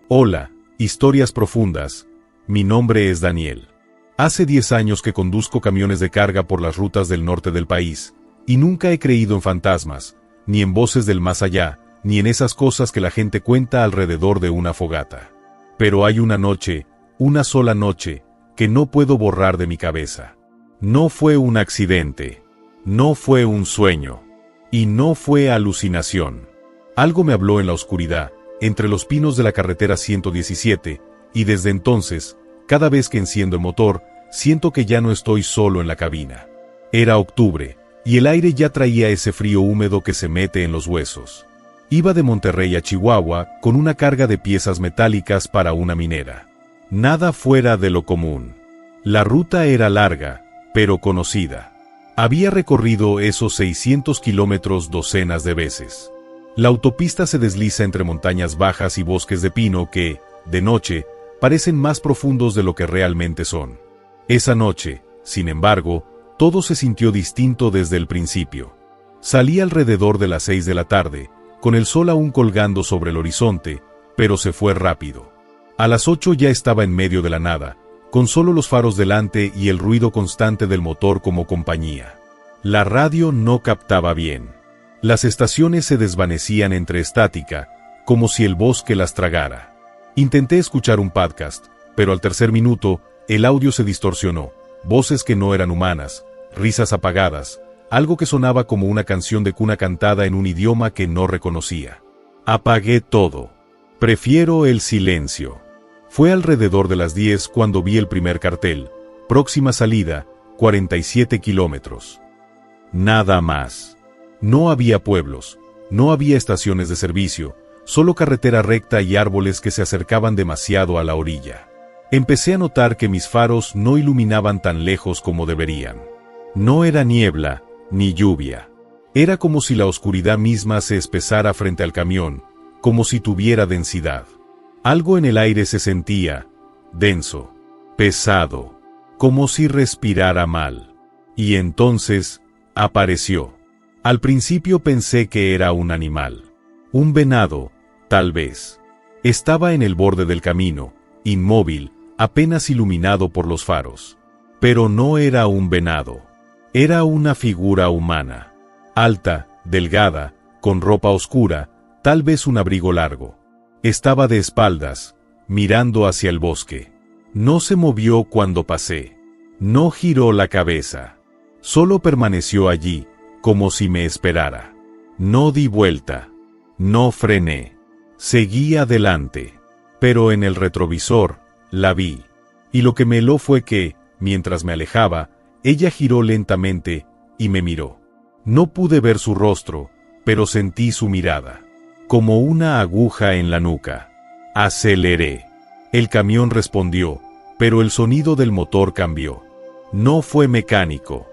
Hola, historias profundas. Mi nombre es Daniel. Hace 10 años que conduzco camiones de carga por las rutas del norte del país, y nunca he creído en fantasmas, ni en voces del más allá, ni en esas cosas que la gente cuenta alrededor de una fogata. Pero hay una noche, una sola noche, que no puedo borrar de mi cabeza. No fue un accidente, no fue un sueño, y no fue alucinación. Algo me habló en la oscuridad, entre los pinos de la carretera 117, y desde entonces, cada vez que enciendo el motor, siento que ya no estoy solo en la cabina. Era octubre, y el aire ya traía ese frío húmedo que se mete en los huesos. Iba de Monterrey a Chihuahua con una carga de piezas metálicas para una minera. Nada fuera de lo común. La ruta era larga, pero conocida. Había recorrido esos 600 kilómetros docenas de veces. La autopista se desliza entre montañas bajas y bosques de pino que, de noche, parecen más profundos de lo que realmente son. Esa noche, sin embargo, todo se sintió distinto desde el principio. Salí alrededor de las 6 de la tarde, con el sol aún colgando sobre el horizonte, pero se fue rápido. A las 8 ya estaba en medio de la nada, con solo los faros delante y el ruido constante del motor como compañía. La radio no captaba bien. Las estaciones se desvanecían entre estática, como si el bosque las tragara. Intenté escuchar un podcast, pero al tercer minuto, el audio se distorsionó, voces que no eran humanas, risas apagadas, algo que sonaba como una canción de cuna cantada en un idioma que no reconocía. Apagué todo. Prefiero el silencio. Fue alrededor de las 10 cuando vi el primer cartel, próxima salida, 47 kilómetros. Nada más. No había pueblos, no había estaciones de servicio, solo carretera recta y árboles que se acercaban demasiado a la orilla. Empecé a notar que mis faros no iluminaban tan lejos como deberían. No era niebla, ni lluvia. Era como si la oscuridad misma se espesara frente al camión, como si tuviera densidad. Algo en el aire se sentía, denso, pesado, como si respirara mal. Y entonces, apareció. Al principio pensé que era un animal. Un venado, tal vez. Estaba en el borde del camino, inmóvil, apenas iluminado por los faros. Pero no era un venado. Era una figura humana. Alta, delgada, con ropa oscura, tal vez un abrigo largo. Estaba de espaldas, mirando hacia el bosque. No se movió cuando pasé. No giró la cabeza. Solo permaneció allí, como si me esperara. No di vuelta. No frené. Seguí adelante. Pero en el retrovisor, la vi. Y lo que me heló fue que, mientras me alejaba, ella giró lentamente, y me miró. No pude ver su rostro, pero sentí su mirada. Como una aguja en la nuca. Aceleré. El camión respondió, pero el sonido del motor cambió. No fue mecánico.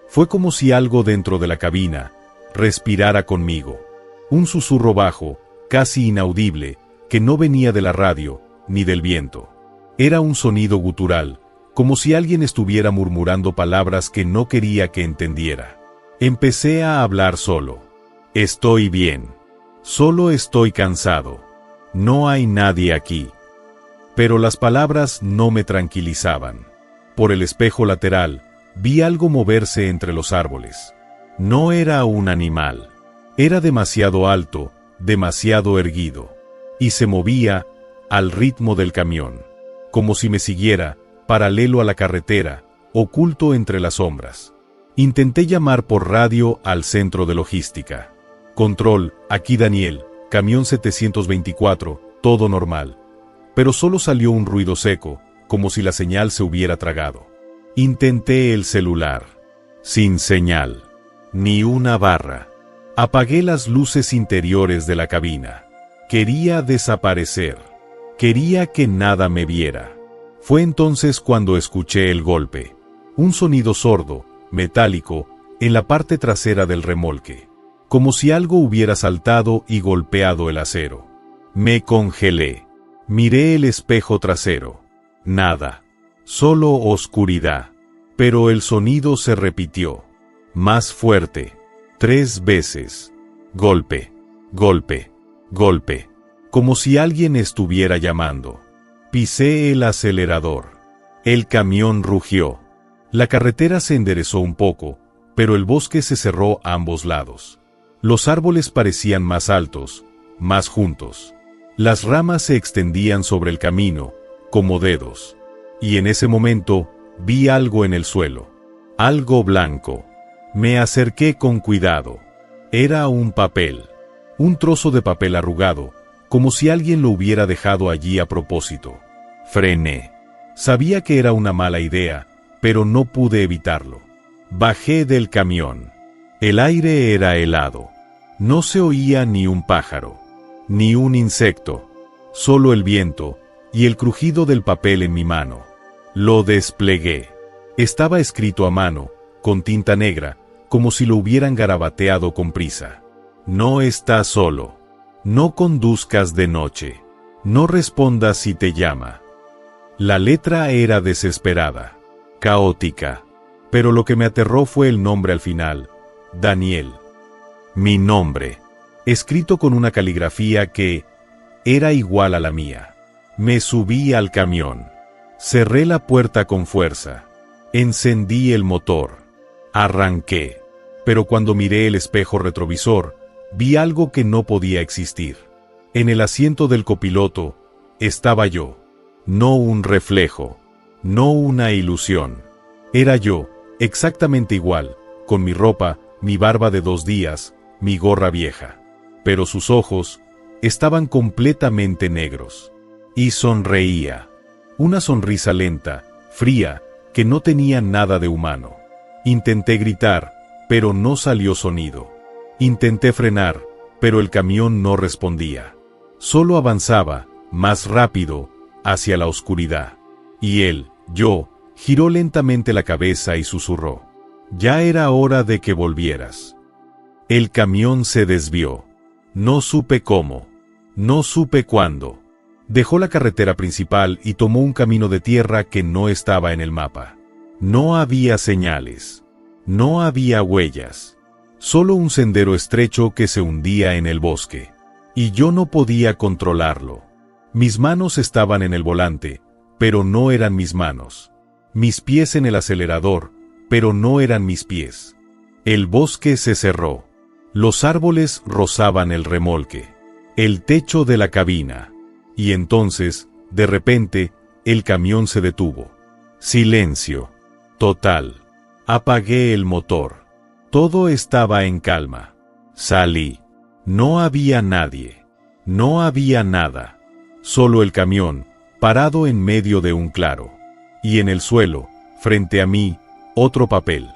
Fue como si algo dentro de la cabina respirara conmigo. Un susurro bajo, casi inaudible, que no venía de la radio, ni del viento. Era un sonido gutural, como si alguien estuviera murmurando palabras que no quería que entendiera. Empecé a hablar solo. Estoy bien. Solo estoy cansado. No hay nadie aquí. Pero las palabras no me tranquilizaban. Por el espejo lateral, vi algo moverse entre los árboles. No era un animal. Era demasiado alto, demasiado erguido. Y se movía al ritmo del camión. Como si me siguiera, paralelo a la carretera, oculto entre las sombras. Intenté llamar por radio al centro de logística. Control, aquí Daniel, camión 724, todo normal. Pero solo salió un ruido seco, como si la señal se hubiera tragado. Intenté el celular. Sin señal. Ni una barra. Apagué las luces interiores de la cabina. Quería desaparecer. Quería que nada me viera. Fue entonces cuando escuché el golpe. Un sonido sordo, metálico, en la parte trasera del remolque. Como si algo hubiera saltado y golpeado el acero. Me congelé. Miré el espejo trasero. Nada. Solo oscuridad. Pero el sonido se repitió. Más fuerte. 3 veces. Golpe. Golpe. Golpe. como si alguien estuviera llamando. Pisé el acelerador. El camión rugió. La carretera se enderezó un poco, pero el bosque se cerró a ambos lados. Los árboles parecían más altos, más juntos. Las ramas se extendían sobre el camino, como dedos. Y en ese momento, vi algo en el suelo. Algo blanco. Me acerqué con cuidado. Era un papel. Un trozo de papel arrugado, como si alguien lo hubiera dejado allí a propósito. Frené. Sabía que era una mala idea, pero no pude evitarlo. Bajé del camión. El aire era helado. No se oía ni un pájaro, ni un insecto, solo el viento y el crujido del papel en mi mano. Lo desplegué. Estaba escrito a mano, con tinta negra, como si lo hubieran garabateado con prisa. No estás solo. No conduzcas de noche. No respondas si te llama. La letra era desesperada, caótica, pero lo que me aterró fue el nombre al final, Daniel. Mi nombre, escrito con una caligrafía que era igual a la mía. Me subí al camión. Cerré la puerta con fuerza. Encendí el motor. Arranqué. Pero cuando miré el espejo retrovisor, vi algo que no podía existir. En el asiento del copiloto estaba yo. No un reflejo. No una ilusión. Era yo, exactamente igual, con mi ropa, mi barba de 2 días, mi gorra vieja. Pero sus ojos estaban completamente negros. Y sonreía. Una sonrisa lenta, fría, que no tenía nada de humano. Intenté gritar, pero no salió sonido. Intenté frenar, pero el camión no respondía. Solo avanzaba, más rápido, hacia la oscuridad. Y él, yo, giró lentamente la cabeza y susurró. Ya era hora de que volvieras. El camión se desvió. No supe cómo. No supe cuándo. Dejó la carretera principal y tomó un camino de tierra que no estaba en el mapa. No había señales. No había huellas. Solo un sendero estrecho que se hundía en el bosque. Y yo no podía controlarlo. Mis manos estaban en el volante, pero no eran mis manos. Mis pies en el acelerador, pero no eran mis pies. El bosque se cerró. Los árboles rozaban el remolque. El techo de la cabina. Y entonces, de repente, el camión se detuvo. Silencio. Total. Apagué el motor. Todo estaba en calma. Salí. No había nadie. No había nada. Solo el camión, parado en medio de un claro. Y en el suelo, frente a mí, otro papel.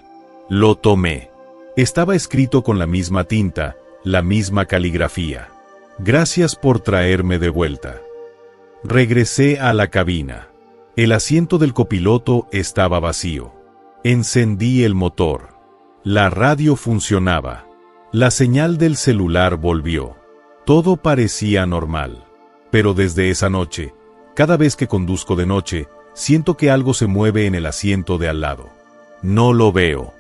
Lo tomé. Estaba escrito con la misma tinta, la misma caligrafía. Gracias por traerme de vuelta. Regresé a la cabina. El asiento del copiloto estaba vacío. Encendí el motor. La radio funcionaba. La señal del celular volvió. Todo parecía normal. Pero desde esa noche, cada vez que conduzco de noche, siento que algo se mueve en el asiento de al lado. No lo veo,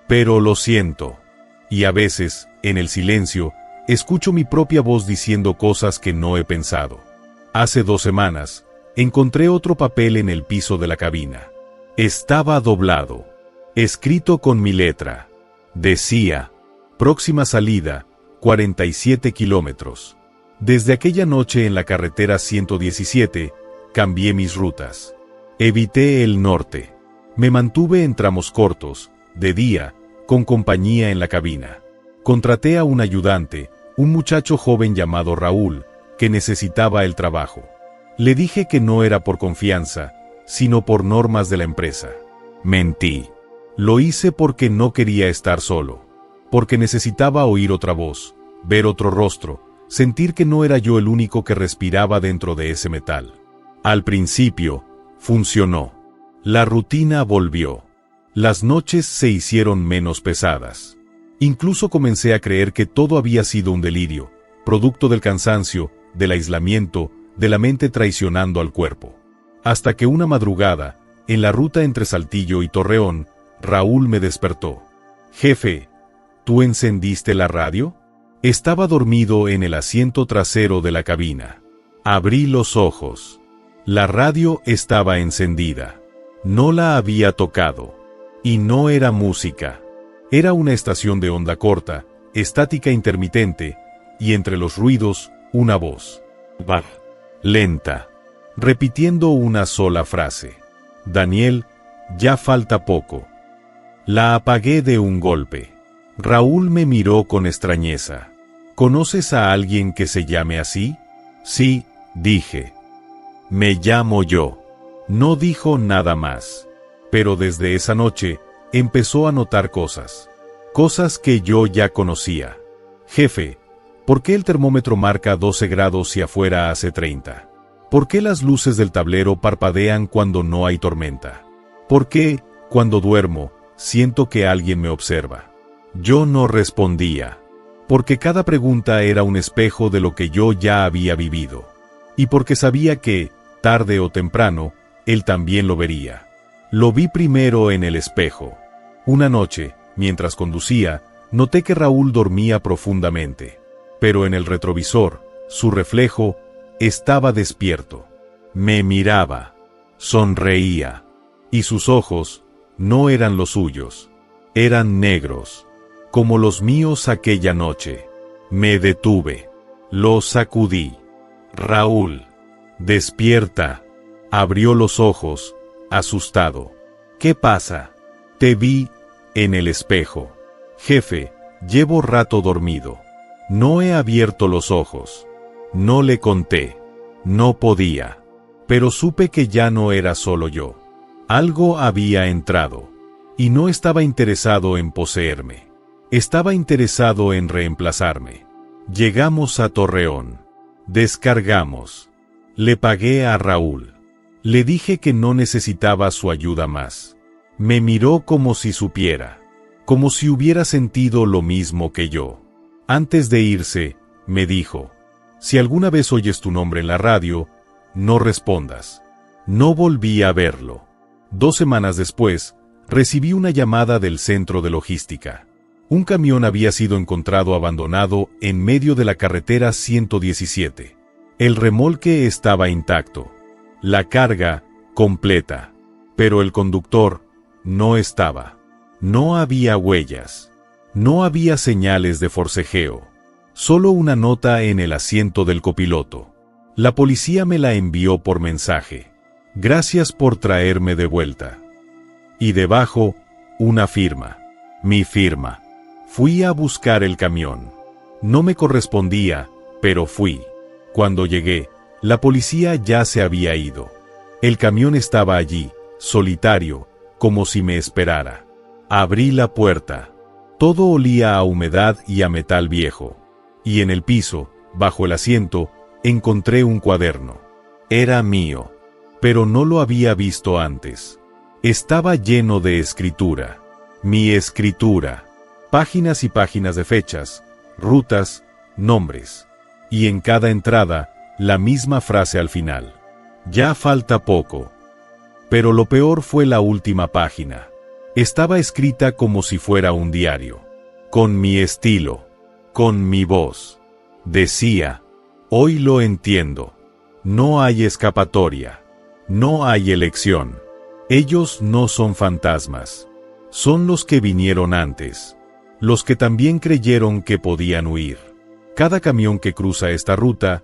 pero lo siento. Y a veces, en el silencio, escucho mi propia voz diciendo cosas que no he pensado. Hace 2 semanas, encontré otro papel en el piso de la cabina. Estaba doblado, escrito con mi letra. Decía, próxima salida, 47 kilómetros. Desde aquella noche en la carretera 117, cambié mis rutas. Evité el norte. Me mantuve en tramos cortos, de día, con compañía en la cabina. Contraté a un ayudante, un muchacho joven llamado Raúl, que necesitaba el trabajo. Le dije que no era por confianza, sino por normas de la empresa. Mentí. Lo hice porque no quería estar solo, porque necesitaba oír otra voz, ver otro rostro, sentir que no era yo el único que respiraba dentro de ese metal. Al principio, funcionó. La rutina volvió. Las noches se hicieron menos pesadas. Incluso comencé a creer que todo había sido un delirio, producto del cansancio, del aislamiento, de la mente traicionando al cuerpo. Hasta que una madrugada, en la ruta entre Saltillo y Torreón, Raúl me despertó. Jefe, ¿tú encendiste la radio? Estaba dormido en el asiento trasero de la cabina. Abrí los ojos. La radio estaba encendida. No la había tocado. Y no era música. Era una estación de onda corta, estática intermitente, y entre los ruidos, una voz. Lenta. Repitiendo una sola frase. Daniel, ya falta poco. La apagué de un golpe. Raúl me miró con extrañeza. ¿Conoces a alguien que se llame así? Sí, dije. Me llamo yo. No dijo nada más. Pero desde esa noche, empezó a notar cosas. Cosas que yo ya conocía. Jefe, ¿por qué el termómetro marca 12 grados y afuera hace 30? ¿Por qué las luces del tablero parpadean cuando no hay tormenta? ¿Por qué, cuando duermo, siento que alguien me observa? Yo no respondía. Porque cada pregunta era un espejo de lo que yo ya había vivido. Y porque sabía que, tarde o temprano, él también lo vería. Lo vi primero en el espejo. Una noche, mientras conducía, noté que Raúl dormía profundamente. Pero en el retrovisor, su reflejo, estaba despierto. Me miraba. Sonreía. Y sus ojos, no eran los suyos. Eran negros. Como los míos aquella noche. Me detuve. Lo sacudí. Raúl. Despierta. Abrió los ojos, asustado. ¿Qué pasa? Te vi en el espejo. Jefe, llevo rato dormido. No he abierto los ojos. No le conté. No podía. Pero supe que ya no era solo yo. Algo había entrado. Y no estaba interesado en poseerme. Estaba interesado en reemplazarme. Llegamos a Torreón. Descargamos. Le pagué a Raúl. Le dije que no necesitaba su ayuda más. Me miró como si supiera. Como si hubiera sentido lo mismo que yo. Antes de irse, me dijo: si alguna vez oyes tu nombre en la radio, no respondas. No volví a verlo. 2 semanas después, recibí una llamada del centro de logística. Un camión había sido encontrado abandonado en medio de la carretera 117. El remolque estaba intacto. La carga, completa. Pero el conductor, no estaba. No había huellas. No había señales de forcejeo. Solo una nota en el asiento del copiloto. La policía me la envió por mensaje. Gracias por traerme de vuelta. Y debajo, una firma. Mi firma. Fui a buscar el camión. No me correspondía, pero fui. Cuando llegué, la policía ya se había ido. El camión estaba allí, solitario, como si me esperara. Abrí la puerta. Todo olía a humedad y a metal viejo. Y en el piso, bajo el asiento, encontré un cuaderno. Era mío, pero no lo había visto antes. Estaba lleno de escritura. Mi escritura. Páginas y páginas de fechas, rutas, nombres. Y en cada entrada, la misma frase al final. Ya falta poco. Pero lo peor fue la última página. Estaba escrita como si fuera un diario. Con mi estilo. Con mi voz. Decía: hoy lo entiendo. No hay escapatoria. No hay elección. Ellos no son fantasmas. Son los que vinieron antes. Los que también creyeron que podían huir. Cada camión que cruza esta ruta,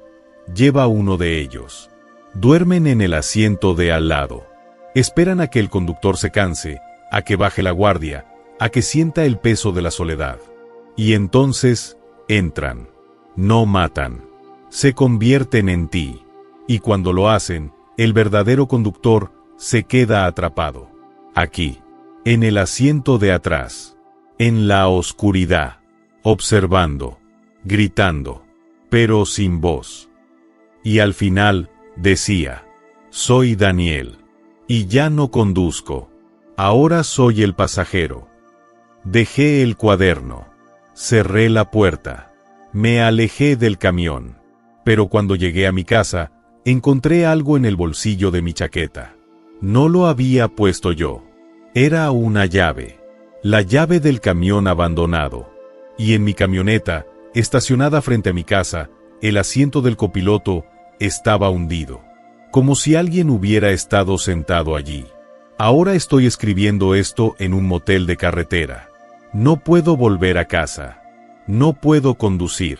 lleva uno de ellos. Duermen en el asiento de al lado. Esperan a que el conductor se canse, a que baje la guardia, a que sienta el peso de la soledad. Y entonces, entran. No matan. Se convierten en ti. Y cuando lo hacen, el verdadero conductor se queda atrapado. Aquí, en el asiento de atrás. En la oscuridad. Observando. Gritando. Pero sin voz. Y al final, decía: soy Daniel. Y ya no conduzco. Ahora soy el pasajero. Dejé el cuaderno. Cerré la puerta. Me alejé del camión. Pero cuando llegué a mi casa, encontré algo en el bolsillo de mi chaqueta. No lo había puesto yo. Era una llave. La llave del camión abandonado. Y en mi camioneta, estacionada frente a mi casa, el asiento del copiloto estaba hundido. Como si alguien hubiera estado sentado allí. Ahora estoy escribiendo esto en un motel de carretera. No puedo volver a casa. No puedo conducir.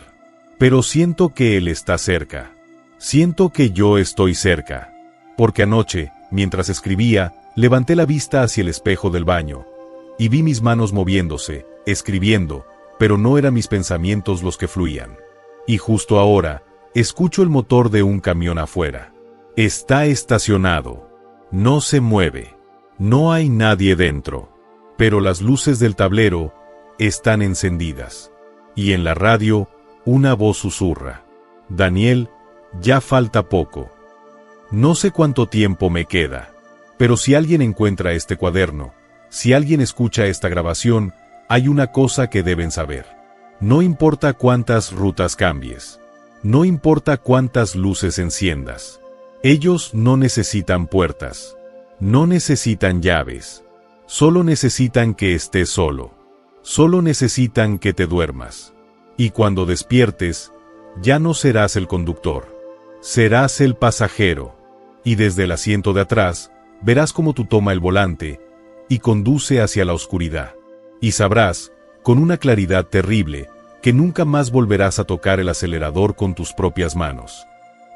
Pero siento que él está cerca. Siento que yo estoy cerca. Porque anoche, mientras escribía, levanté la vista hacia el espejo del baño. Y vi mis manos moviéndose, escribiendo, pero no eran mis pensamientos los que fluían. Y justo ahora, escucho el motor de un camión afuera. Está estacionado. No se mueve. No hay nadie dentro. Pero las luces del tablero están encendidas. Y en la radio, una voz susurra. Daniel, ya falta poco. No sé cuánto tiempo me queda. Pero si alguien encuentra este cuaderno, si alguien escucha esta grabación, hay una cosa que deben saber. No importa cuántas rutas cambies. No importa cuántas luces enciendas. Ellos no necesitan puertas. No necesitan llaves. Solo necesitan que estés solo. Solo necesitan que te duermas. Y cuando despiertes, ya no serás el conductor. Serás el pasajero. Y desde el asiento de atrás, verás cómo tú toma el volante y conduce hacia la oscuridad. Y sabrás, con una claridad terrible, que nunca más volverás a tocar el acelerador con tus propias manos.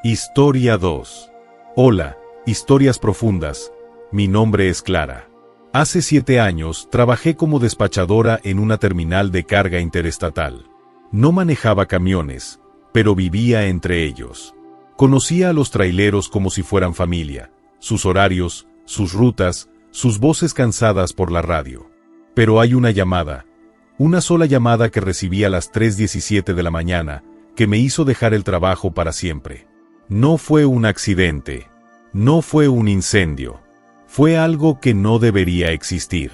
Historia 2. Hola, historias profundas. Mi nombre es Clara. Hace 7 años trabajé como despachadora en una terminal de carga interestatal. No manejaba camiones, pero vivía entre ellos. Conocía a los traileros como si fueran familia, sus horarios, sus rutas, sus voces cansadas por la radio. Pero hay una llamada, una sola llamada que recibí a las 3:17 de la mañana, que me hizo dejar el trabajo para siempre. No fue un accidente, no fue un incendio, fue algo que no debería existir,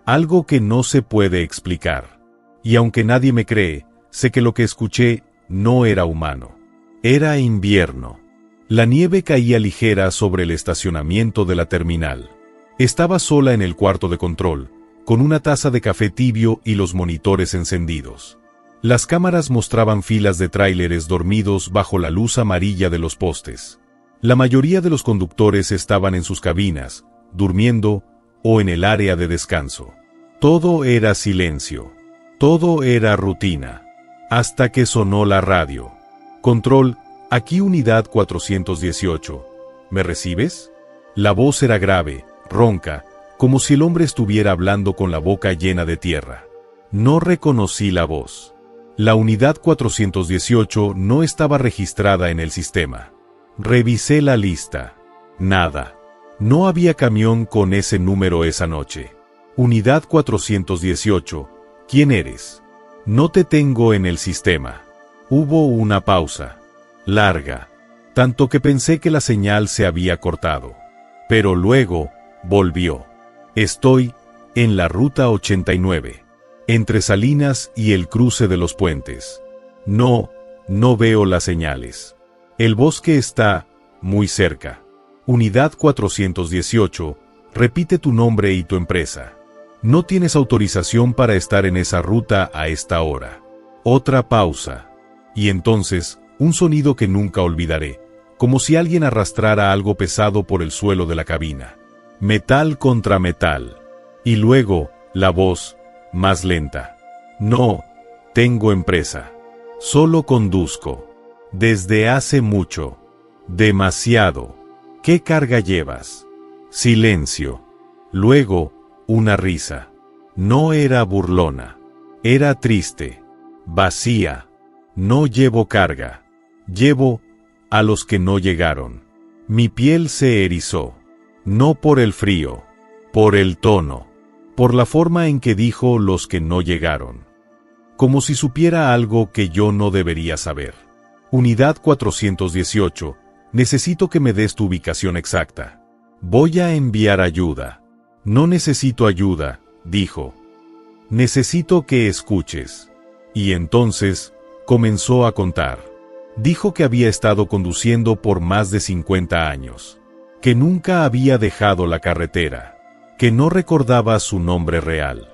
algo que no se puede explicar. Y aunque nadie me cree, sé que lo que escuché no era humano. Era invierno. La nieve caía ligera sobre el estacionamiento de la terminal. Estaba sola en el cuarto de control, con una taza de café tibio y los monitores encendidos. Las cámaras mostraban filas de tráileres dormidos bajo la luz amarilla de los postes. La mayoría de los conductores estaban en sus cabinas, durmiendo o en el área de descanso. Todo era silencio. Todo era rutina. Hasta que sonó la radio. Control, aquí unidad 418. ¿Me recibes? La voz era grave, ronca, como si el hombre estuviera hablando con la boca llena de tierra. No reconocí la voz. La unidad 418 no estaba registrada en el sistema. Revisé la lista. Nada. No había camión con ese número esa noche. Unidad 418, ¿quién eres? No te tengo en el sistema. Hubo una pausa. Larga. Tanto que pensé que la señal se había cortado. Pero luego, volvió. Estoy en la ruta 89. Entre Salinas y el cruce de los puentes. No veo las señales. El bosque está muy cerca. Unidad 418, repite tu nombre y tu empresa. No tienes autorización para estar en esa ruta a esta hora. Otra pausa. Y entonces, un sonido que nunca olvidaré, como si alguien arrastrara algo pesado por el suelo de la cabina. Metal contra metal. Y luego, la voz, más lenta. No tengo empresa. Solo conduzco. Desde hace mucho. Demasiado. ¿Qué carga llevas? Silencio. Luego, una risa. No era burlona. Era triste. Vacía. No llevo carga. Llevo a los que no llegaron. Mi piel se erizó. No por el frío. Por el tono. Por la forma en que dijo los que no llegaron. Como si supiera algo que yo no debería saber. Unidad 418, necesito que me des tu ubicación exacta. Voy a enviar ayuda. No necesito ayuda, dijo. Necesito que escuches. Y entonces, comenzó a contar. Dijo que había estado conduciendo por más de 50 años. Que nunca había dejado la carretera. Que no recordaba su nombre real.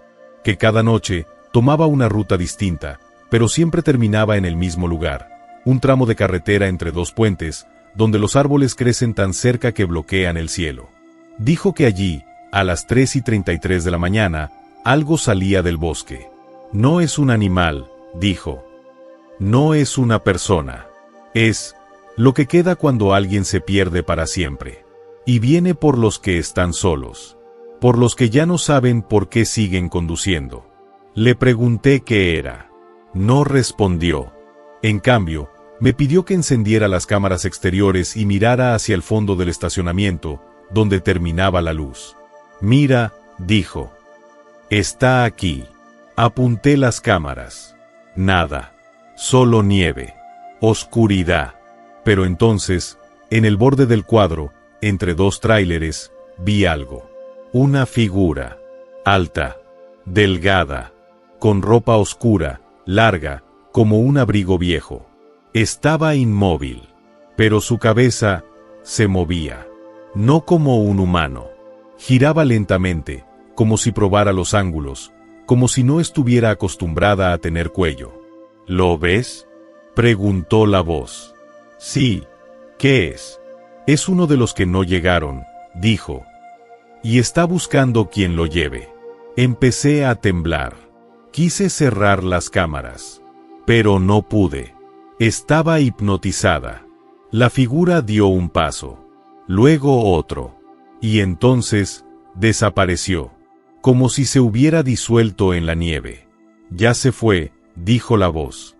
Que cada noche tomaba una ruta distinta, pero siempre terminaba en el mismo lugar. Un tramo de carretera entre dos puentes, donde los árboles crecen tan cerca que bloquean el cielo. Dijo que allí, a las 3:33 de la mañana, algo salía del bosque. No es un animal, dijo. No es una persona. Es lo que queda cuando alguien se pierde para siempre. Y viene por los que están solos. Por los que ya no saben por qué siguen conduciendo. Le pregunté qué era. No respondió. En cambio, me pidió que encendiera las cámaras exteriores y mirara hacia el fondo del estacionamiento, donde terminaba la luz. Mira, dijo. Está aquí. Apunté las cámaras. Nada. Solo nieve. Oscuridad. Pero entonces, en el borde del cuadro, entre dos tráileres, vi algo. Una figura. Alta. Delgada. Con ropa oscura, larga, como un abrigo viejo. Estaba inmóvil. Pero su cabeza se movía. No como un humano. Giraba lentamente, como si probara los ángulos, como si no estuviera acostumbrada a tener cuello. ¿Lo ves?, preguntó la voz. Sí. ¿Qué es? Es uno de los que no llegaron, dijo. Y está buscando quien lo lleve. Empecé a temblar. Quise cerrar las cámaras. Pero no pude. Estaba hipnotizada. La figura dio un paso. Luego otro. Y entonces, desapareció. Como si se hubiera disuelto en la nieve. Ya se fue, dijo la voz.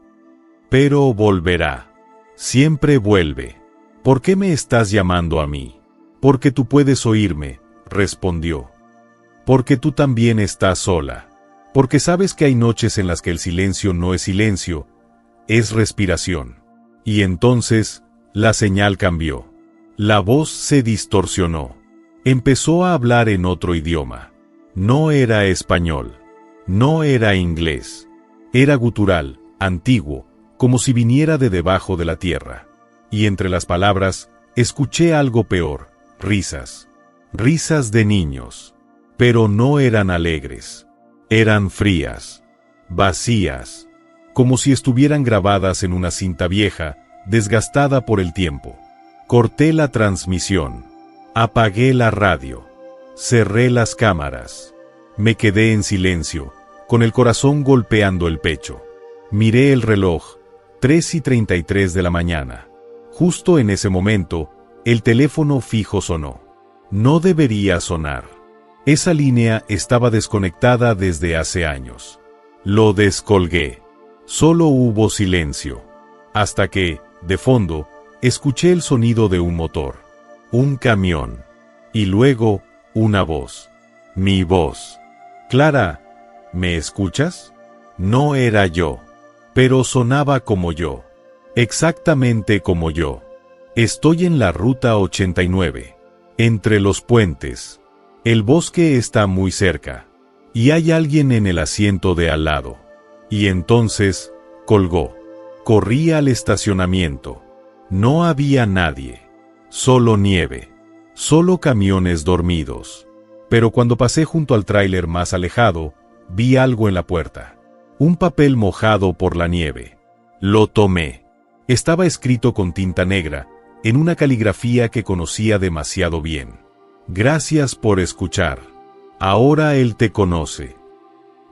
Pero volverá. Siempre vuelve. ¿Por qué me estás llamando a mí? Porque tú puedes oírme, respondió. Porque tú también estás sola. Porque sabes que hay noches en las que el silencio no es silencio, es respiración. Y entonces, la señal cambió. La voz se distorsionó. Empezó a hablar en otro idioma. No era español. No era inglés. Era gutural, antiguo, como si viniera de debajo de la tierra. Y entre las palabras, escuché algo peor, risas. Risas de niños. Pero no eran alegres. Eran frías. Vacías. Como si estuvieran grabadas en una cinta vieja, desgastada por el tiempo. Corté la transmisión. Apagué la radio. Cerré las cámaras. Me quedé en silencio, con el corazón golpeando el pecho. Miré el reloj, 3:33 de la mañana. Justo en ese momento, el teléfono fijo sonó. No debería sonar. Esa línea estaba desconectada desde hace años. Lo descolgué. Solo hubo silencio. Hasta que, de fondo, escuché el sonido de un motor. Un camión. Y luego, una voz. Mi voz. Clara, ¿me escuchas? No era yo. Pero sonaba como yo. Exactamente como yo. Estoy en la ruta 89. Entre los puentes. El bosque está muy cerca. Y hay alguien en el asiento de al lado. Y entonces, colgó. Corrí al estacionamiento. No había nadie. Solo nieve. Solo camiones dormidos. Pero cuando pasé junto al tráiler más alejado, vi algo en la puerta. Un papel mojado por la nieve. Lo tomé. Estaba escrito con tinta negra, en una caligrafía que conocía demasiado bien. Gracias por escuchar. Ahora él te conoce.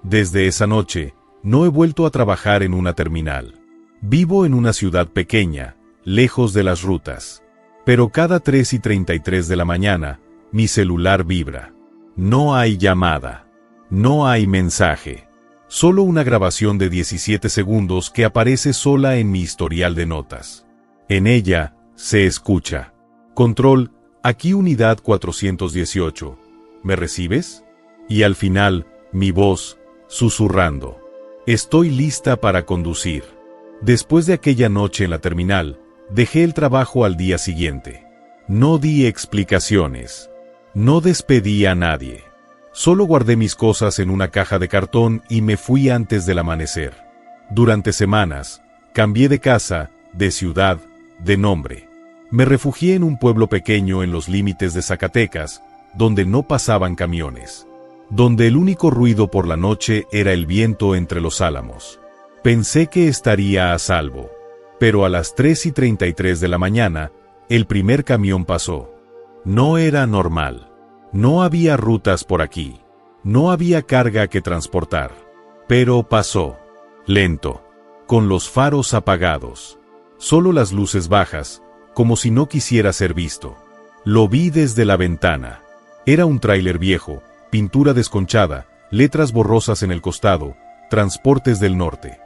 Desde esa noche, no he vuelto a trabajar en una terminal. Vivo en una ciudad pequeña, lejos de las rutas. Pero cada 3:33 de la mañana, mi celular vibra. No hay llamada. No hay mensaje. Solo una grabación de 17 segundos que aparece sola en mi historial de notas. En ella, se escucha. Control, aquí unidad 418. ¿Me recibes? Y al final, mi voz, susurrando. Estoy lista para conducir. Después de aquella noche en la terminal, dejé el trabajo al día siguiente. No di explicaciones. No despedí a nadie. Solo guardé mis cosas en una caja de cartón y me fui antes del amanecer. Durante semanas, cambié de casa, de ciudad, de nombre. Me refugié en un pueblo pequeño en los límites de Zacatecas, donde no pasaban camiones. Donde el único ruido por la noche era el viento entre los álamos. Pensé que estaría a salvo. Pero a las 3:33 de la mañana, El primer camión pasó. No era normal. No había rutas por aquí. No había carga que transportar. Pero pasó. Lento. Con los faros apagados. Solo las luces bajas, como si no quisiera ser visto. Lo vi desde la ventana. Era un tráiler viejo, pintura desconchada, letras borrosas en el costado, Transportes del Norte.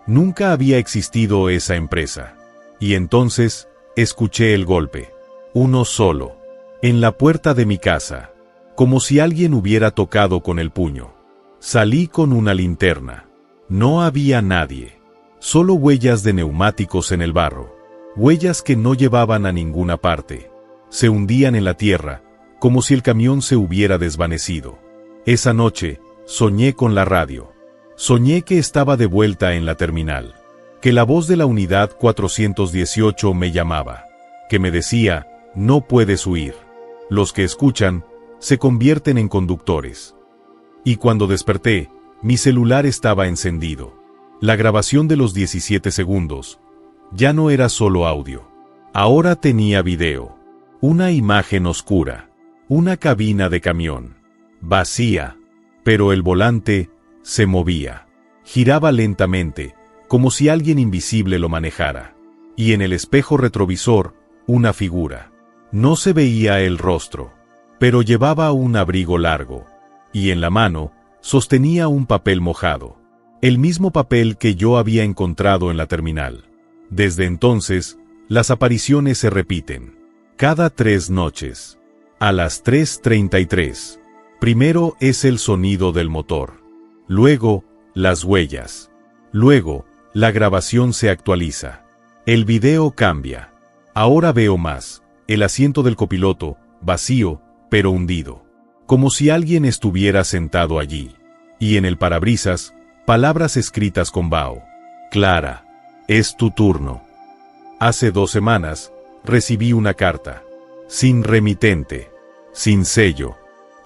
Nunca había existido esa empresa. Y entonces, escuché el golpe. Uno solo. En la puerta de mi casa. Como si alguien hubiera tocado con el puño. Salí con una linterna. No había nadie. Solo huellas de neumáticos en el barro. Huellas que no llevaban a ninguna parte. Se hundían en la tierra, como si el camión se hubiera desvanecido. Esa noche, soñé con la radio. Soñé que estaba de vuelta en la terminal. Que la voz de la unidad 418 me llamaba. Que me decía, no puedes huir. Los que escuchan, se convierten en conductores. Y cuando desperté, mi celular estaba encendido. La grabación de los 17 segundos. Ya no era solo audio. Ahora tenía video. Una imagen oscura. Una cabina de camión. Vacía. Pero el volante se movía. Giraba lentamente, como si alguien invisible lo manejara. Y en el espejo retrovisor, una figura. No se veía el rostro, pero llevaba un abrigo largo. Y en la mano, sostenía un papel mojado. El mismo papel que yo había encontrado en la terminal. Desde entonces, las apariciones se repiten. Cada 3 noches. A las 3:33. Primero es el sonido del motor. Luego, las huellas. Luego, la grabación se actualiza. El video cambia. Ahora veo más. El asiento del copiloto, vacío, pero hundido. Como si alguien estuviera sentado allí. Y en el parabrisas, palabras escritas con vaho. Clara, es tu turno. Hace 2 semanas, recibí una carta. Sin remitente. Sin sello.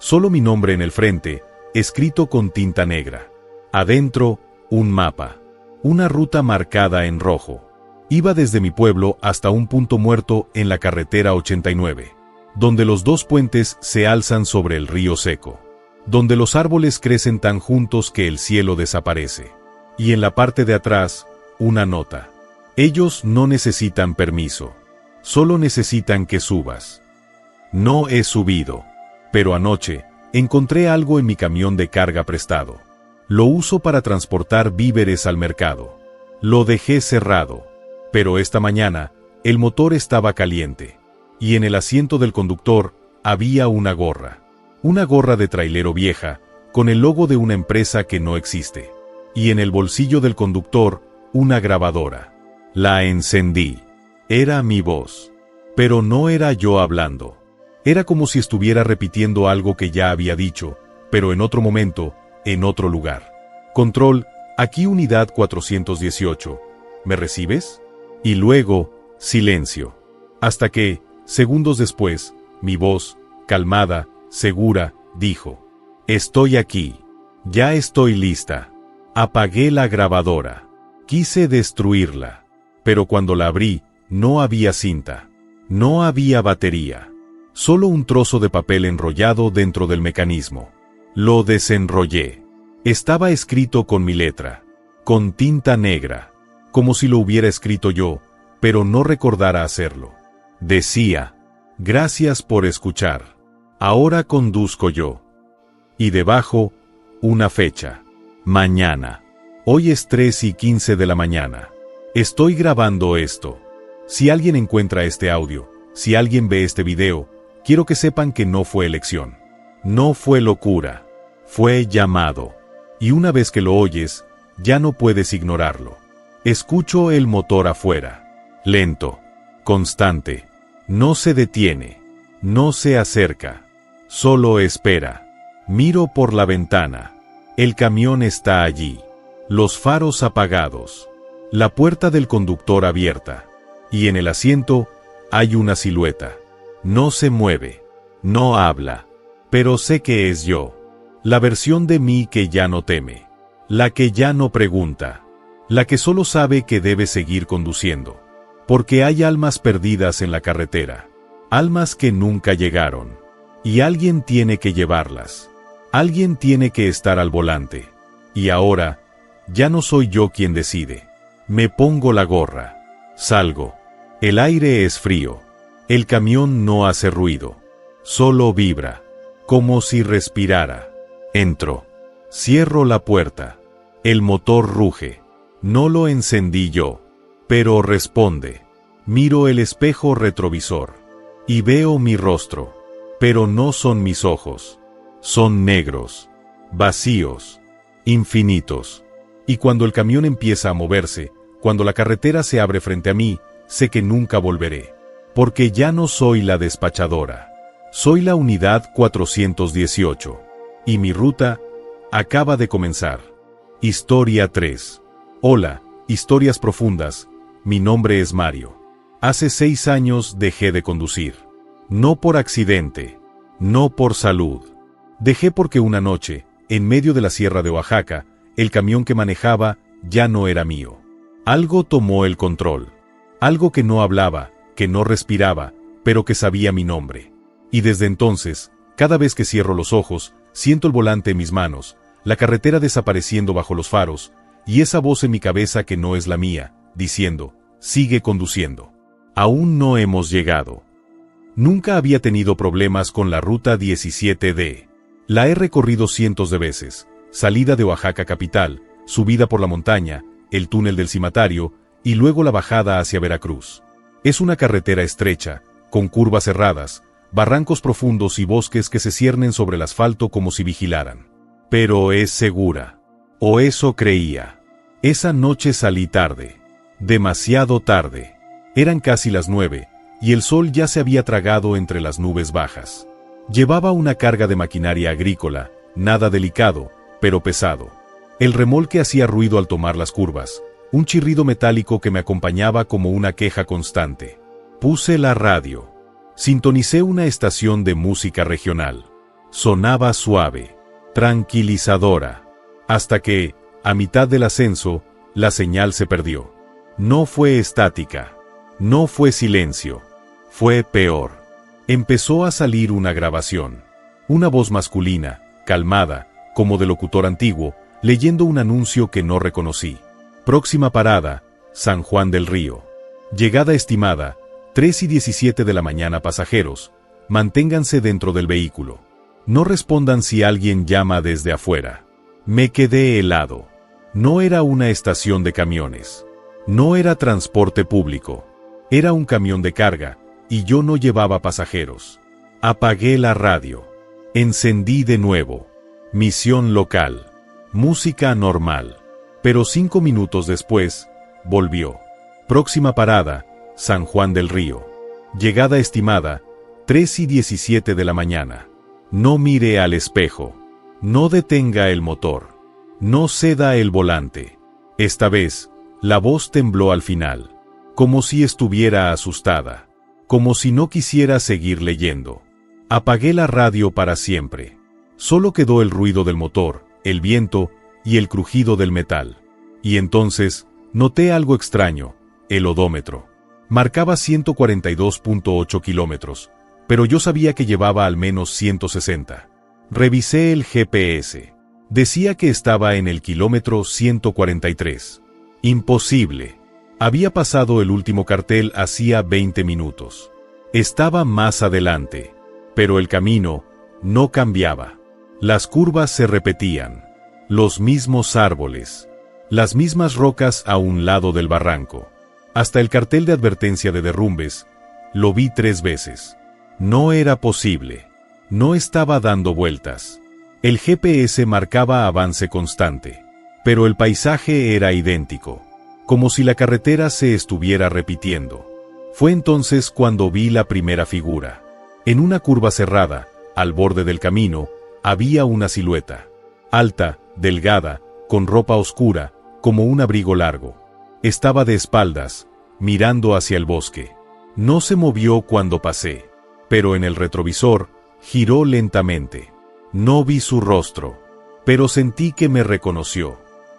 Solo mi nombre en el frente, escrito con tinta negra. Adentro, un mapa. Una ruta marcada en rojo. Iba desde mi pueblo hasta un punto muerto en la carretera 89, donde los 2 puentes se alzan sobre el río seco, donde los árboles crecen tan juntos que el cielo desaparece. Y en la parte de atrás, una nota. Ellos no necesitan permiso, solo necesitan que subas. No he subido, pero anoche, encontré algo en mi camión de carga prestado. Lo uso para transportar víveres al mercado. Lo dejé cerrado. Pero esta mañana, el motor estaba caliente, y en el asiento del conductor había una gorra. Una gorra de trailero vieja, con el logo de una empresa que no existe. Y en el bolsillo del conductor, una grabadora. La encendí. Era mi voz. Pero no era yo hablando. Era como si estuviera repitiendo algo que ya había dicho, pero en otro momento, en otro lugar. Control, aquí unidad 418. ¿Me recibes? Y luego, silencio. Hasta que, segundos después, mi voz, calmada, segura, dijo: Estoy aquí. Ya estoy lista. Apagué la grabadora. Quise destruirla. Pero cuando la abrí, no había cinta. No había batería. Solo un trozo de papel enrollado dentro del mecanismo. Lo desenrollé. Estaba escrito con mi letra. Con tinta negra. Como si lo hubiera escrito yo, pero no recordara hacerlo. Decía: Gracias por escuchar. Ahora conduzco yo. Y debajo, una fecha. Mañana. Hoy es 3:15 de la mañana. Estoy grabando esto. Si alguien encuentra este audio, si alguien ve este video, quiero que sepan que no fue elección. No fue locura. Fue llamado. Y una vez que lo oyes, ya no puedes ignorarlo. Escucho el motor afuera. Lento. Constante. No se detiene. No se acerca. Solo espera. Miro por la ventana. El camión está allí. Los faros apagados. La puerta del conductor abierta. Y en el asiento, hay una silueta. No se mueve. No habla. Pero sé que es yo. La versión de mí que ya no teme. La que ya no pregunta. La que solo sabe que debe seguir conduciendo. Porque hay almas perdidas en la carretera. Almas que nunca llegaron. Y alguien tiene que llevarlas. Alguien tiene que estar al volante. Y ahora, ya no soy yo quien decide. Me pongo la gorra. Salgo. El aire es frío. El camión no hace ruido. Solo vibra. Como si respirara. Entro. Cierro la puerta. El motor ruge. No lo encendí yo. Pero responde. Miro el espejo retrovisor. Y veo mi rostro. Pero no son mis ojos. Son negros. Vacíos. Infinitos. Y cuando el camión empieza a moverse, cuando la carretera se abre frente a mí, sé que nunca volveré. Porque ya no soy la despachadora. Soy la unidad 418. Y mi ruta acaba de comenzar. Historia 3. Hola, historias profundas. Mi nombre es Mario. Hace 6 años dejé de conducir. No por accidente. No por salud. Dejé porque una noche, en medio de la sierra de Oaxaca, el camión que manejaba ya no era mío. Algo tomó el control. Algo que no hablaba, que no respiraba, pero que sabía mi nombre. Y desde entonces, cada vez que cierro los ojos, siento el volante en mis manos, la carretera desapareciendo bajo los faros, y esa voz en mi cabeza que no es la mía, diciendo, sigue conduciendo. Aún no hemos llegado. Nunca había tenido problemas con la ruta 17D. La he recorrido cientos de veces, salida de Oaxaca capital, subida por la montaña, el túnel del Cimatario, y luego la bajada hacia Veracruz. Es una carretera estrecha, con curvas cerradas, barrancos profundos y bosques que se ciernen sobre el asfalto como si vigilaran. Pero es segura. O eso creía. Esa noche salí tarde. Demasiado tarde. Eran casi las 9, y el sol ya se había tragado entre las nubes bajas. Llevaba una carga de maquinaria agrícola, nada delicado, pero pesado. El remolque hacía ruido al tomar las curvas, un chirrido metálico que me acompañaba como una queja constante. Puse la radio. Sintonicé una estación de música regional. Sonaba suave, tranquilizadora, hasta que, a mitad del ascenso, la señal se perdió. No fue estática. No fue silencio. Fue peor. Empezó a salir una grabación. Una voz masculina, calmada, como de locutor antiguo, leyendo un anuncio que no reconocí. Próxima parada, San Juan del Río. Llegada estimada, 3:17 de la mañana pasajeros. Manténganse dentro del vehículo. No respondan si alguien llama desde afuera. Me quedé helado. No era una estación de camiones. No era transporte público. Era un camión de carga, y yo no llevaba pasajeros. Apagué la radio. Encendí de nuevo. Misión local. Música normal. Pero 5 minutos después, volvió. Próxima parada, San Juan del Río. Llegada estimada, 3:17 de la mañana. No mire al espejo. No detenga el motor. No ceda el volante. Esta vez, la voz tembló al final. Como si estuviera asustada. Como si no quisiera seguir leyendo. Apagué la radio para siempre. Solo quedó el ruido del motor, el viento y el crujido del metal. Y entonces, noté algo extraño, el odómetro. Marcaba 142.8 kilómetros, pero yo sabía que llevaba al menos 160. Revisé el GPS. Decía que estaba en el kilómetro 143. Imposible. Había pasado el último cartel hacía 20 minutos. Estaba más adelante, pero el camino no cambiaba. Las curvas se repetían, los mismos árboles, las mismas rocas a un lado del barranco. Hasta el cartel de advertencia de derrumbes, lo vi 3 veces. No era posible. No estaba dando vueltas. El GPS marcaba avance constante, pero el paisaje era idéntico. Como si la carretera se estuviera repitiendo. Fue entonces cuando vi la primera figura. En una curva cerrada, al borde del camino, había una silueta. Alta, delgada, con ropa oscura, como un abrigo largo. Estaba de espaldas, mirando hacia el bosque. No se movió cuando pasé, pero en el retrovisor, giró lentamente. No vi su rostro, pero sentí que me reconoció.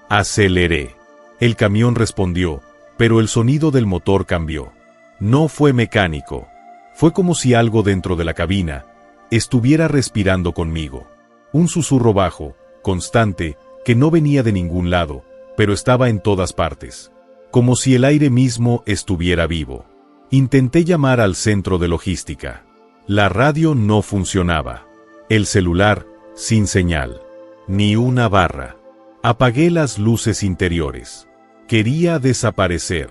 Aceleré. El camión respondió, pero el sonido del motor cambió. No fue mecánico. Fue como si algo dentro de la cabina estuviera respirando conmigo. Un susurro bajo, constante, que no venía de ningún lado, pero estaba en todas partes. Como si el aire mismo estuviera vivo. Intenté llamar al centro de logística. La radio no funcionaba. El celular, sin señal. Ni una barra. Apagué las luces interiores. Quería desaparecer.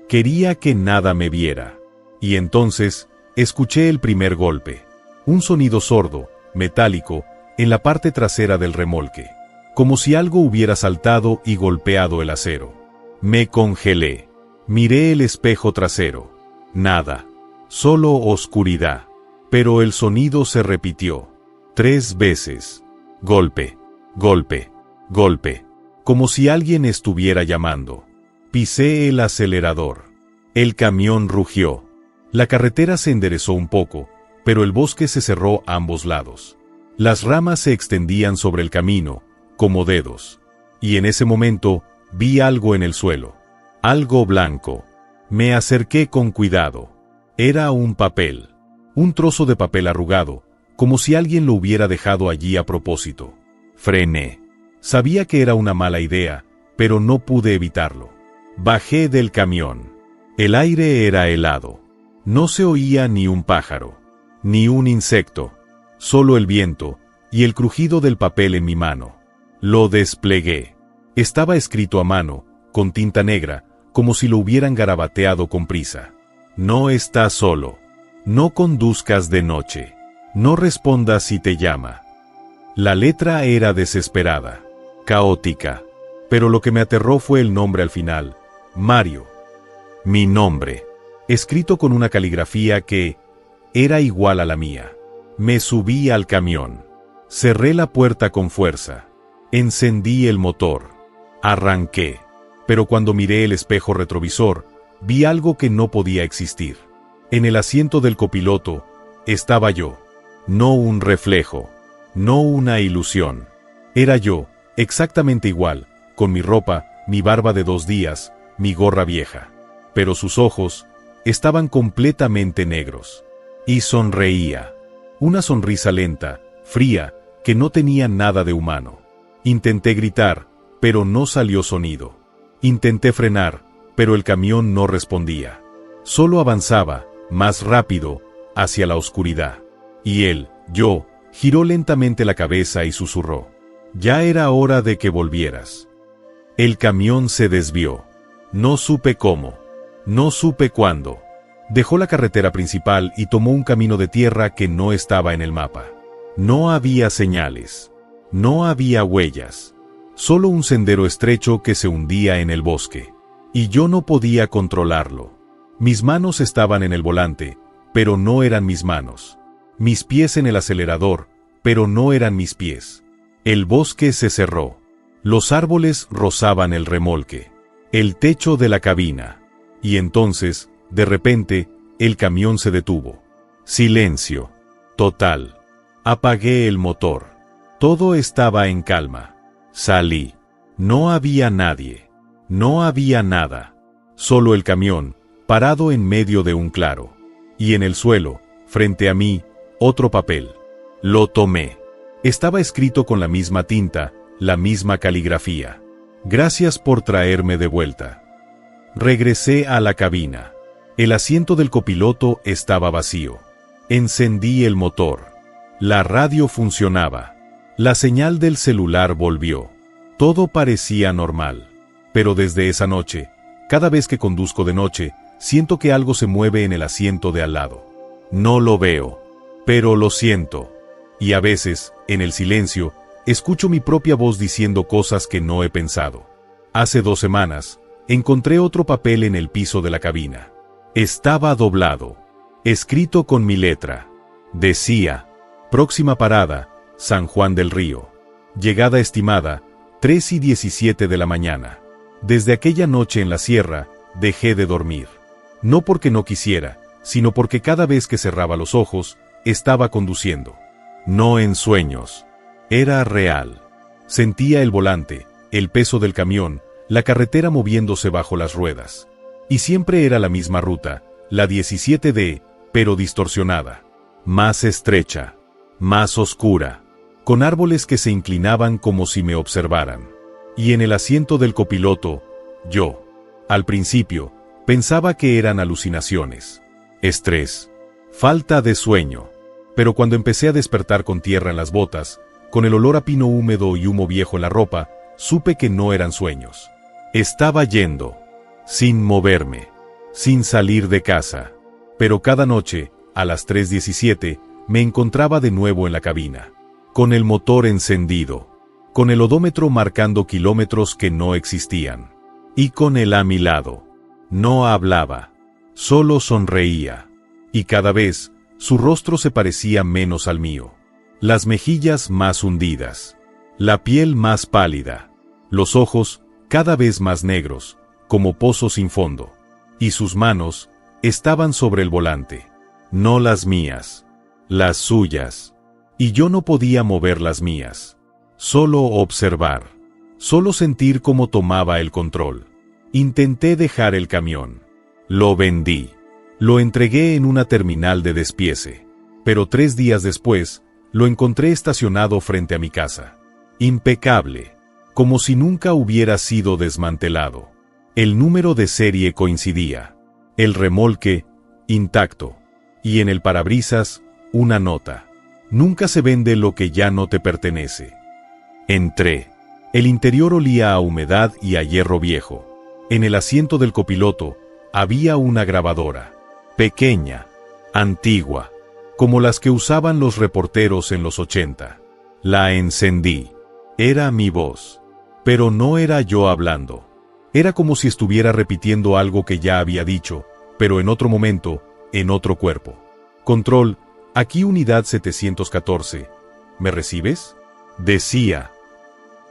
Quería que nada me viera. Y entonces, escuché el primer golpe. Un sonido sordo, metálico, en la parte trasera del remolque. Como si algo hubiera saltado y golpeado el acero. Me congelé. Miré el espejo trasero. Nada. Solo oscuridad. Pero el sonido se repitió. 3 veces. Golpe. Golpe. Golpe. Como si alguien estuviera llamando. Pisé el acelerador. El camión rugió. La carretera se enderezó un poco, pero el bosque se cerró a ambos lados. Las ramas se extendían sobre el camino, como dedos. Y en ese momento, vi algo en el suelo. Algo blanco. Me acerqué con cuidado. Era un papel. Un trozo de papel arrugado, como si alguien lo hubiera dejado allí a propósito. Frené. Sabía que era una mala idea, pero no pude evitarlo. Bajé del camión. El aire era helado. No se oía ni un pájaro, ni un insecto, solo el viento y el crujido del papel en mi mano. Lo desplegué. Estaba escrito a mano, con tinta negra, como si lo hubieran garabateado con prisa. No estás solo. No conduzcas de noche. No respondas si te llama. La letra era desesperada, caótica, pero lo que me aterró fue el nombre al final, Mario. Mi nombre, escrito con una caligrafía que era igual a la mía. Me subí al camión. Cerré la puerta con fuerza. Encendí el motor. Arranqué. Pero cuando miré el espejo retrovisor, vi algo que no podía existir. En el asiento del copiloto estaba yo. No un reflejo. No una ilusión. Era yo, exactamente igual, con mi ropa, mi barba de 2 días, mi gorra vieja. Pero sus ojos estaban completamente negros. Y sonreía. Una sonrisa lenta, fría, que no tenía nada de humano. Intenté gritar, pero no salió sonido. Intenté frenar, pero el camión no respondía. Solo avanzaba, más rápido, hacia la oscuridad. Y él, yo, giró lentamente la cabeza y susurró. Ya era hora de que volvieras. El camión se desvió. No supe cómo. No supe cuándo. Dejó la carretera principal y tomó un camino de tierra que no estaba en el mapa. No había señales. No había huellas. Solo un sendero estrecho que se hundía en el bosque. Y yo no podía controlarlo. Mis manos estaban en el volante, pero no eran mis manos. Mis pies en el acelerador, pero no eran mis pies. El bosque se cerró. Los árboles rozaban el remolque. El techo de la cabina. Y entonces, de repente, el camión se detuvo. Silencio. Total. Apagué el motor. Todo estaba en calma. Salí. No había nadie. No había nada. Solo el camión, parado en medio de un claro. Y en el suelo, frente a mí, otro papel. Lo tomé. Estaba escrito con la misma tinta, la misma caligrafía. Gracias por traerme de vuelta. Regresé a la cabina. El asiento del copiloto estaba vacío. Encendí el motor. La radio funcionaba. La señal del celular volvió. Todo parecía normal. Pero desde esa noche, cada vez que conduzco de noche, siento que algo se mueve en el asiento de al lado. No lo veo, pero lo siento. Y a veces, en el silencio, escucho mi propia voz diciendo cosas que no he pensado. Hace 2 semanas, encontré otro papel en el piso de la cabina. Estaba doblado, escrito con mi letra. Decía, próxima parada, San Juan del Río. Llegada estimada, 3:17 de la mañana. Desde aquella noche en la sierra, dejé de dormir. No porque no quisiera, sino porque cada vez que cerraba los ojos, estaba conduciendo. No en sueños. Era real. Sentía el volante, el peso del camión, la carretera moviéndose bajo las ruedas. Y siempre era la misma ruta, la 17D, pero distorsionada. Más estrecha. Más oscura. Con árboles que se inclinaban como si me observaran. Y en el asiento del copiloto, yo. Al principio, pensaba que eran alucinaciones. Estrés. Falta de sueño. Pero cuando empecé a despertar con tierra en las botas, con el olor a pino húmedo y humo viejo en la ropa, supe que no eran sueños. Estaba yendo. Sin moverme. Sin salir de casa. Pero cada noche, a las 3:17, me encontraba de nuevo en la cabina. Con el motor encendido. Con el odómetro marcando kilómetros que no existían. Y con él a mi lado. No hablaba. Solo sonreía. Y cada vez, su rostro se parecía menos al mío. Las mejillas más hundidas. La piel más pálida. Los ojos, cada vez más negros, como pozos sin fondo. Y sus manos, estaban sobre el volante. No las mías. Las suyas. Y yo no podía mover las mías. Solo observar. Solo sentir cómo tomaba el control. Intenté dejar el camión. Lo vendí. Lo entregué en una terminal de despiece. Pero 3 días después, lo encontré estacionado frente a mi casa. Impecable. Como si nunca hubiera sido desmantelado. El número de serie coincidía. El remolque, intacto. Y en el parabrisas, una nota. Nunca se vende lo que ya no te pertenece. Entré. El interior olía a humedad y a hierro viejo. En el asiento del copiloto, había una grabadora. Pequeña. Antigua. Como las que usaban los reporteros en los 80. La encendí. Era mi voz. Pero no era yo hablando. Era como si estuviera repitiendo algo que ya había dicho, pero en otro momento, en otro cuerpo. Control, aquí unidad 714. ¿Me recibes? Decía.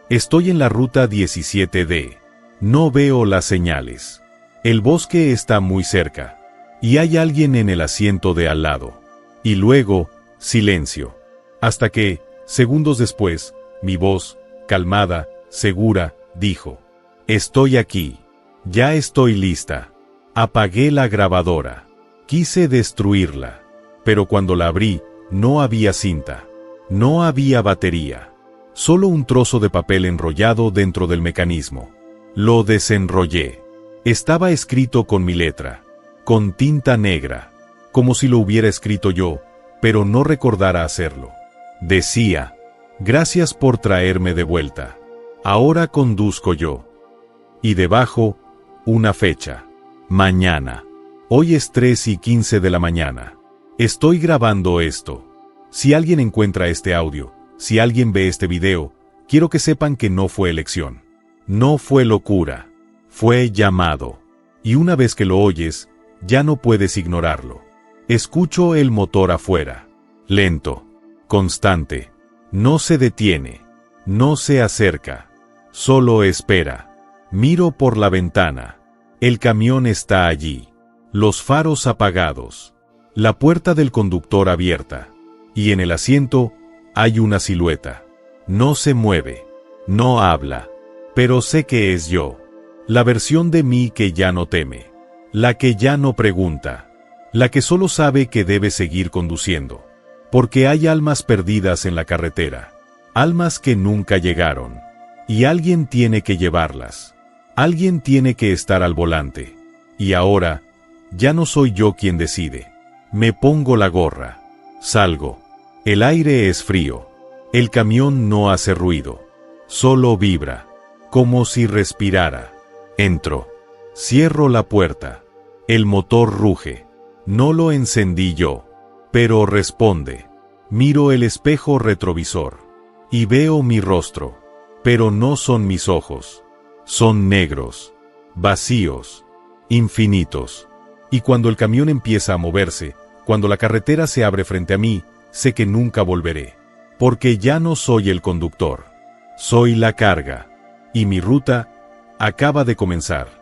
Estoy en la ruta 17D. No veo las señales. El bosque está muy cerca. Y hay alguien en el asiento de al lado. Y luego, silencio. Hasta que, segundos después, mi voz, calmada, segura, dijo. Estoy aquí. Ya estoy lista. Apagué la grabadora. Quise destruirla. Pero cuando la abrí, no había cinta. No había batería. Solo un trozo de papel enrollado dentro del mecanismo. Lo desenrollé. Estaba escrito con mi letra. Con tinta negra. Como si lo hubiera escrito yo, pero no recordara hacerlo. Decía, gracias por traerme de vuelta. Ahora conduzco yo. Y debajo, una fecha. Mañana. Hoy es 3:15 de la mañana. Estoy grabando esto. Si alguien encuentra este audio, si alguien ve este video, quiero que sepan que no fue elección. No fue locura. Fue llamado. Y una vez que lo oyes, ya no puedes ignorarlo. Escucho el motor afuera. Lento. Constante. No se detiene. No se acerca. Solo espera. Miro por la ventana. El camión está allí. Los faros apagados. La puerta del conductor abierta. Y en el asiento, hay una silueta. No se mueve. No habla. Pero sé que es yo. La versión de mí que ya no teme. La que ya no pregunta. La que solo sabe que debe seguir conduciendo. Porque hay almas perdidas en la carretera. Almas que nunca llegaron. Y alguien tiene que llevarlas. Alguien tiene que estar al volante. Y ahora, ya no soy yo quien decide. Me pongo la gorra. Salgo. El aire es frío. El camión no hace ruido. Solo vibra. Como si respirara. Entro. Cierro la puerta. El motor ruge. No lo encendí yo. Pero responde. Miro el espejo retrovisor. Y veo mi rostro. Pero no son mis ojos. Son negros. Vacíos. Infinitos. Y cuando el camión empieza a moverse, cuando la carretera se abre frente a mí, sé que nunca volveré. Porque ya no soy el conductor. Soy la carga. Y mi ruta acaba de comenzar.